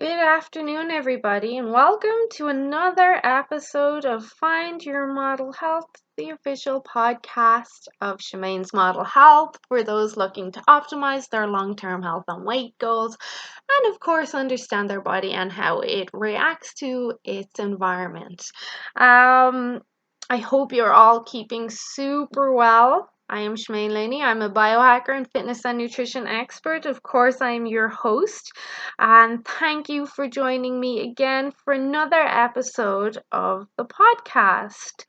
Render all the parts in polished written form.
Good afternoon, everybody, and welcome to another episode of Find Your Model Health, the official podcast of Shemaine's Model Health for those looking to optimize their long-term health and weight goals, and of course, understand their body and how it reacts to its environment. I hope you're all keeping super well. I am Shemaine Laney. I'm a biohacker and fitness and nutrition expert. Of course, I'm your host. And thank you for joining me again for another episode of the podcast.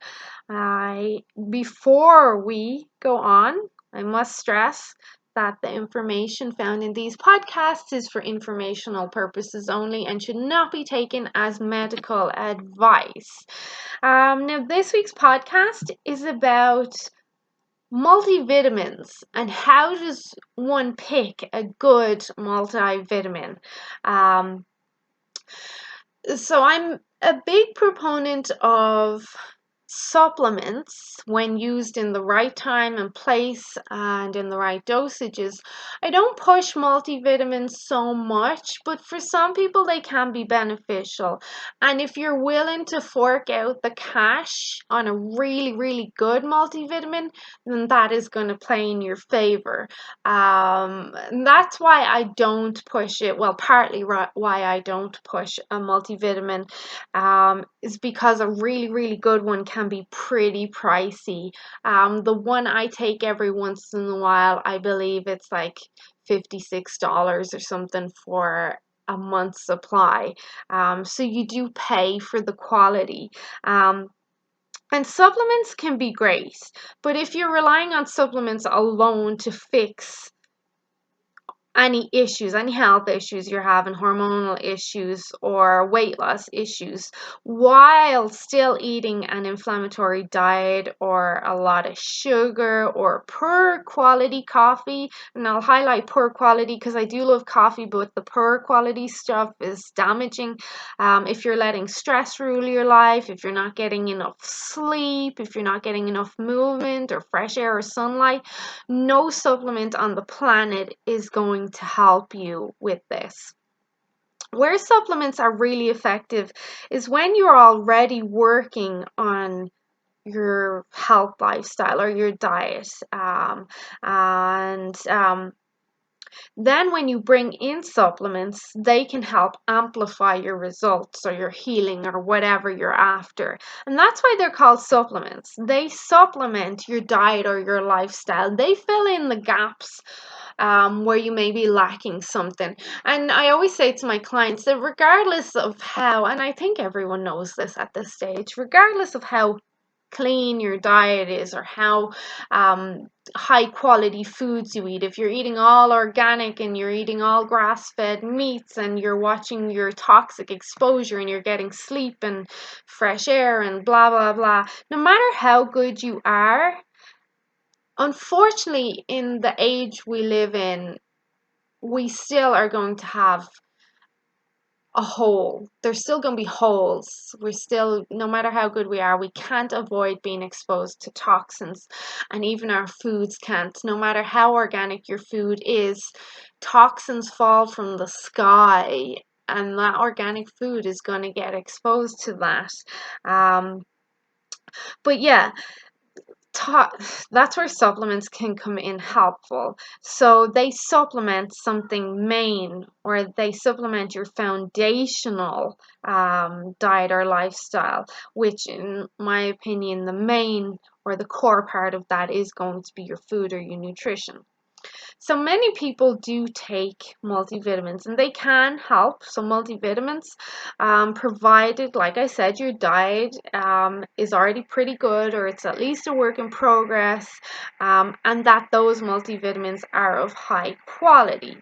Before we go on, I must stress that the information found in these podcasts is for informational purposes only and should not be taken as medical advice. Now, this week's podcast is about multivitamins and how does one pick a good multivitamin. So I'm a big proponent of supplements when used in the right time and place and in the right dosages. I don't push multivitamins so much, but for some people they can be beneficial. And if you're willing to fork out the cash on a really good multivitamin, then that is going to play in your favor. That's why I don't push it. Well, partly why I don't push a multivitamin is because a really good one can be pretty pricey. The one I take every once in a while, I believe it's like $56 or something for a month's supply. So you do pay for the quality. And supplements can be great, but if you're relying on supplements alone to fix any issues, any health issues you're having, hormonal issues or weight loss issues, while still eating an inflammatory diet or a lot of sugar or poor quality coffee. And I'll highlight poor quality because I do love coffee, but the poor quality stuff is damaging. If you're letting stress rule your life, if you're not getting enough sleep, if you're not getting enough movement or fresh air or sunlight, no supplement on the planet is going to help you with this. Where supplements are really effective is when you're already working on your health lifestyle or your diet. Then when you bring in supplements, they can help amplify your results or your healing or whatever you're after. And that's why they're called supplements. They supplement your diet or your lifestyle. They fill in the gaps where you may be lacking something. And I always say to my clients that regardless of how, and I think everyone knows this at this stage, regardless of how clean your diet is or how high quality foods you eat, if you're eating all organic and you're eating all grass-fed meats and you're watching your toxic exposure and you're getting sleep and fresh air and blah blah blah, no matter how good you are, unfortunately in the age we live in, we still are going to have a hole. There's still going to be holes. We're still, no matter how good we are, we can't avoid being exposed to toxins, and even our foods can't. No matter how organic your food is, toxins fall from the sky, and that organic food is going to get exposed to that. But yeah, that's where supplements can come in helpful. So they supplement something main, or they supplement your foundational diet or lifestyle, which in my opinion, the main or the core part of that is going to be your food or your nutrition. So many people do take multivitamins and they can help. So multivitamins, provided, like I said, your diet is already pretty good, or it's at least a work in progress, and that those multivitamins are of high quality.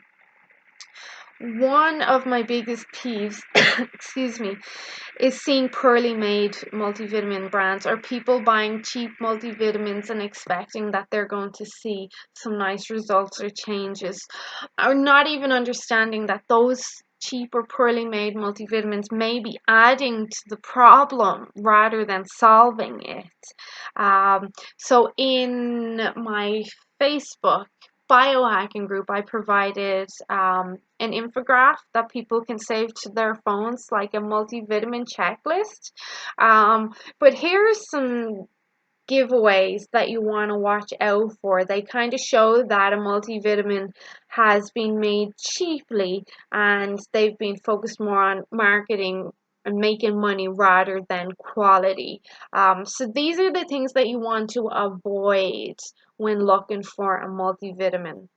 One of my biggest peeves, excuse me, is seeing poorly made multivitamin brands or people buying cheap multivitamins and expecting that they're going to see some nice results or changes, or not even understanding that those cheap or poorly made multivitamins may be adding to the problem rather than solving it. So in my Facebook biohacking group, I provided an infographic that people can save to their phones, like a multivitamin checklist. But here's some giveaways that you want to watch out for. They kind of show that a multivitamin has been made cheaply and they've been focused more on marketing and making money rather than quality. So these are the things that you want to avoid when looking for a multivitamin.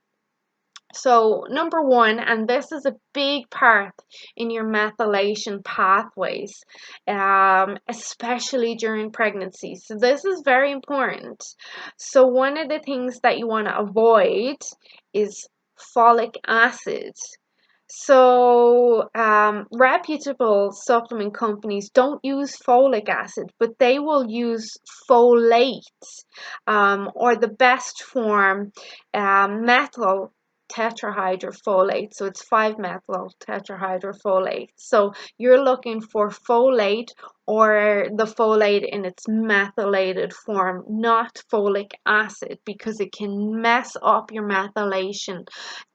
So, number one, and this is a big part in your methylation pathways, especially during pregnancy. So, this is very important. So, one of the things that you want to avoid is folic acid. So, reputable supplement companies don't use folic acid, but they will use folate, or the best form, methyl tetrahydrofolate. So it's 5-methyl tetrahydrofolate. So you're looking for folate or the folate in its methylated form, not folic acid, because it can mess up your methylation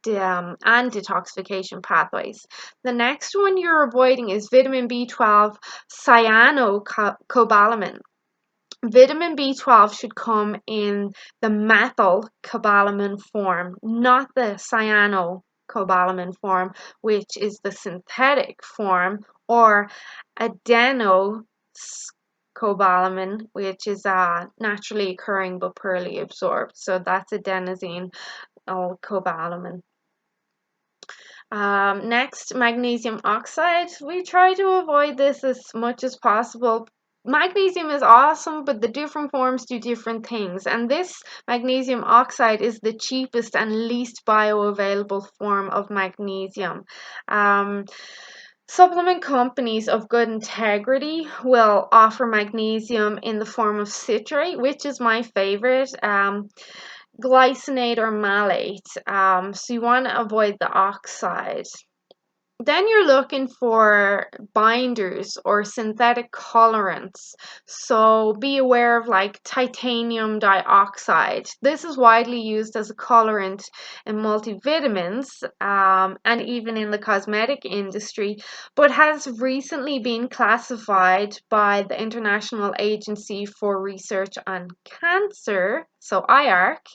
and detoxification pathways. The next one you're avoiding is vitamin B12 cyanocobalamin. Vitamin B12 should come in the methylcobalamin form, not the cyanocobalamin form, which is the synthetic form, or adenoscobalamin, which is naturally occurring but poorly absorbed. So that's adenosine cobalamin. Next, magnesium oxide. We try to avoid this as much as possible. Magnesium is awesome, but the different forms do different things. And this magnesium oxide is the cheapest and least bioavailable form of magnesium. Supplement companies of good integrity will offer magnesium in the form of citrate, which is my favorite. Glycinate or malate. So you want to avoid the oxide. Then you're looking for binders or synthetic colorants. So be aware of like titanium dioxide. This is widely used as a colorant in multivitamins, and even in the cosmetic industry, but has recently been classified by the International Agency for Research on Cancer, so IARC,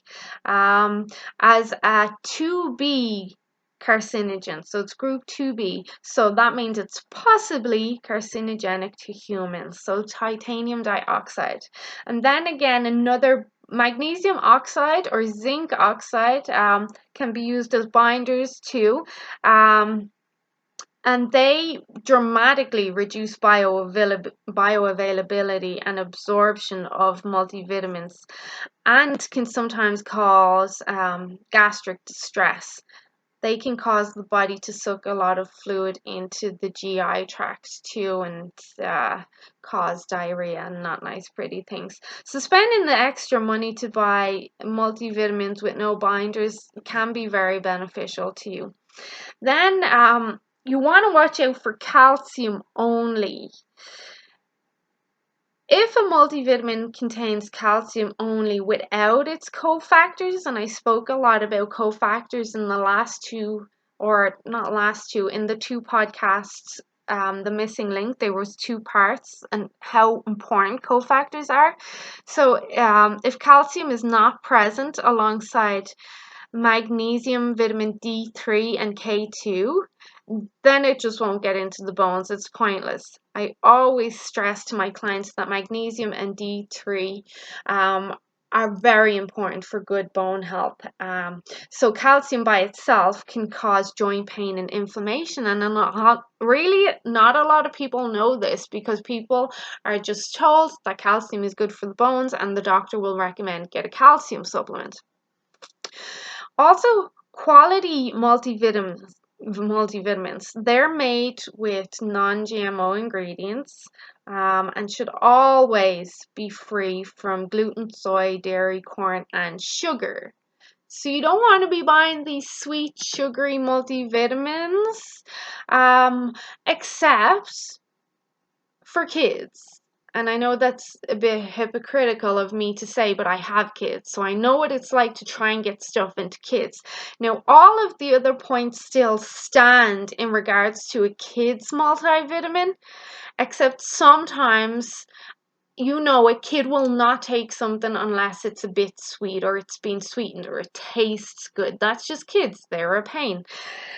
as a 2B carcinogen. So it's group 2B. So that means it's possibly carcinogenic to humans. So titanium dioxide. And then again, another magnesium oxide or zinc oxide can be used as binders too. And they dramatically reduce bioavailability and absorption of multivitamins and can sometimes cause gastric distress. They can cause the body to suck a lot of fluid into the GI tract too and cause diarrhea and not nice, pretty things. So spending the extra money to buy multivitamins with no binders can be very beneficial to you. Then you want to watch out for calcium only. If a multivitamin contains calcium only without its cofactors, and I spoke a lot about cofactors in the last two, or not last two, in the two podcasts, the missing link, there was two parts and how important cofactors are. So if calcium is not present alongside magnesium, vitamin D3, and K2, then it just won't get into the bones. It's pointless. I always stress to my clients that magnesium and D3 are very important for good bone health. So calcium by itself can cause joint pain and inflammation, and really not a lot of people know this because people are just told that calcium is good for the bones and the doctor will recommend get a calcium supplement. Also, quality multivitamins, they're made with non-GMO ingredients, and should always be free from gluten, soy, dairy, corn, and sugar. So you don't want to be buying these sweet, sugary multivitamins, except for kids. And I know that's a bit hypocritical of me to say, but I have kids, so I know what it's like to try and get stuff into kids. Now, all of the other points still stand in regards to a kid's multivitamin, except sometimes, a kid will not take something unless it's a bit sweet or it's been sweetened or it tastes good. That's just kids, they're a pain.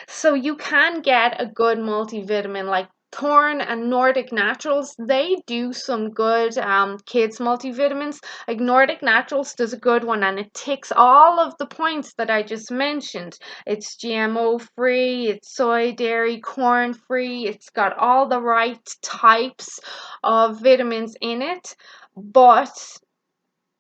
So you can get a good multivitamin like Thorne and Nordic Naturals. They do some good kids multivitamins. Like Nordic Naturals does a good one and it ticks all of the points that I just mentioned. It's GMO free, it's soy, dairy, corn free, it's got all the right types of vitamins in it, but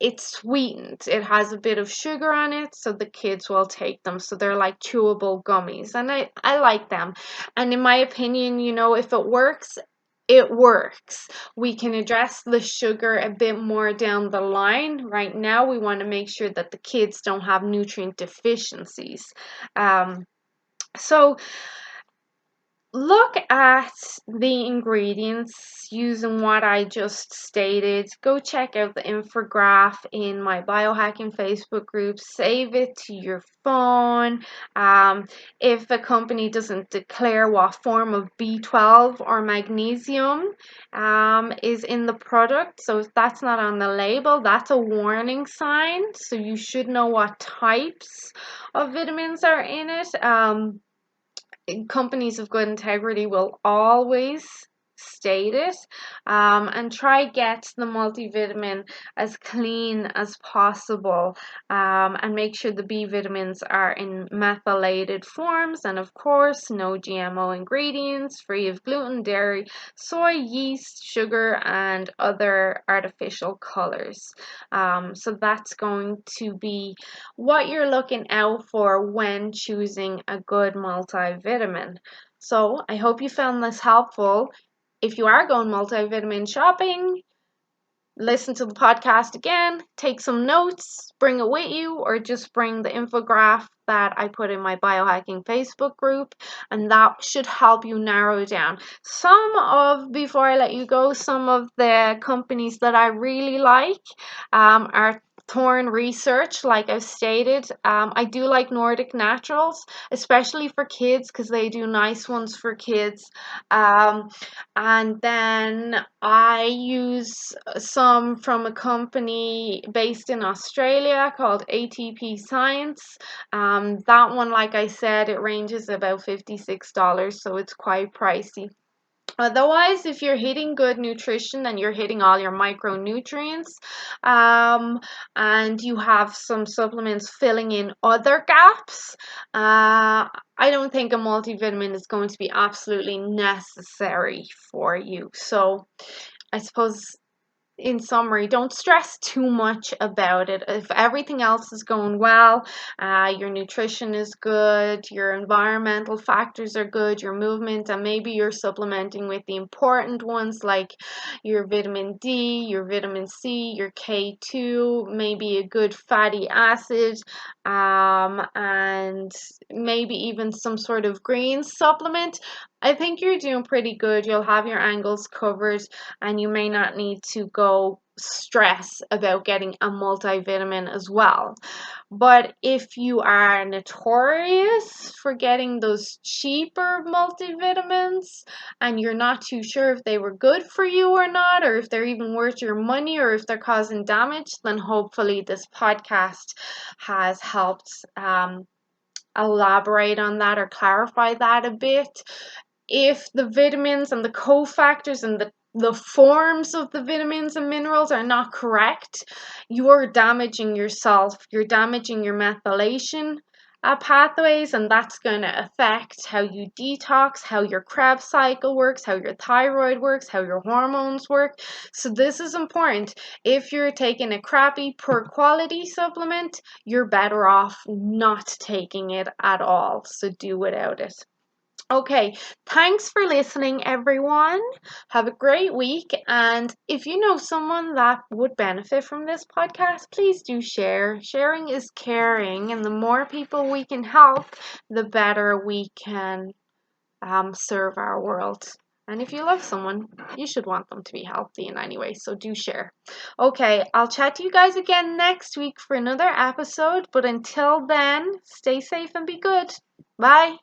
it's sweetened. It has a bit of sugar on it, so the kids will take them. So they're like chewable gummies, and I like them. And in my opinion, if it works, it works. We can address the sugar a bit more down the line. Right now, we want to make sure that the kids don't have nutrient deficiencies. So look at the ingredients using what I just stated. Go check out the infograph in my biohacking Facebook group. Save it to your phone. If a company doesn't declare what form of B12 or magnesium is in the product, so if that's not on the label, that's a warning sign. So you should know what types of vitamins are in it. Companies of good integrity will always state it, and try get the multivitamin as clean as possible, and make sure the B vitamins are in methylated forms, and of course no GMO ingredients, free of gluten, dairy, soy, yeast, sugar, and other artificial colors. So that's going to be what you're looking out for when choosing a good multivitamin. So I hope you found this helpful. If you are going multivitamin shopping, listen to the podcast again, take some notes, bring it with you, or just bring the infograph that I put in my biohacking Facebook group, and that should help you narrow down. Before I let you go, some of the companies that I really like are Thorne Research, like I've stated. I do like Nordic Naturals, especially for kids, because they do nice ones for kids. And then I use some from a company based in Australia called ATP Science. That one, like I said, it ranges about $56, so it's quite pricey. Otherwise, if you're hitting good nutrition and you're hitting all your micronutrients, and you have some supplements filling in other gaps, I don't think a multivitamin is going to be absolutely necessary for you. So I suppose in summary, don't stress too much about it. If everything else is going well, your nutrition is good, your environmental factors are good, your movement, and maybe you're supplementing with the important ones like your vitamin D, your vitamin C, your K2, maybe a good fatty acid, and maybe even some sort of green supplement. I think you're doing pretty good. You'll have your angles covered, and you may not need to go stress about getting a multivitamin as well. But if you are notorious for getting those cheaper multivitamins and you're not too sure if they were good for you or not, or if they're even worth your money, or if they're causing damage, then hopefully this podcast has helped elaborate on that or clarify that a bit. If the vitamins and the cofactors and the forms of the vitamins and minerals are not correct, you're damaging yourself. You're damaging your methylation pathways, and that's going to affect how you detox, how your Krebs cycle works, how your thyroid works, how your hormones work. So this is important. If you're taking a crappy, poor quality supplement, you're better off not taking it at all. So do without it. Okay, thanks for listening, everyone. Have a great week. And if you know someone that would benefit from this podcast, please do share. Sharing is caring, and the more people we can help, the better we can serve our world. And if you love someone, you should want them to be healthy in any way, so do share. Okay, I'll chat to you guys again next week for another episode, but until then, stay safe and be good. Bye.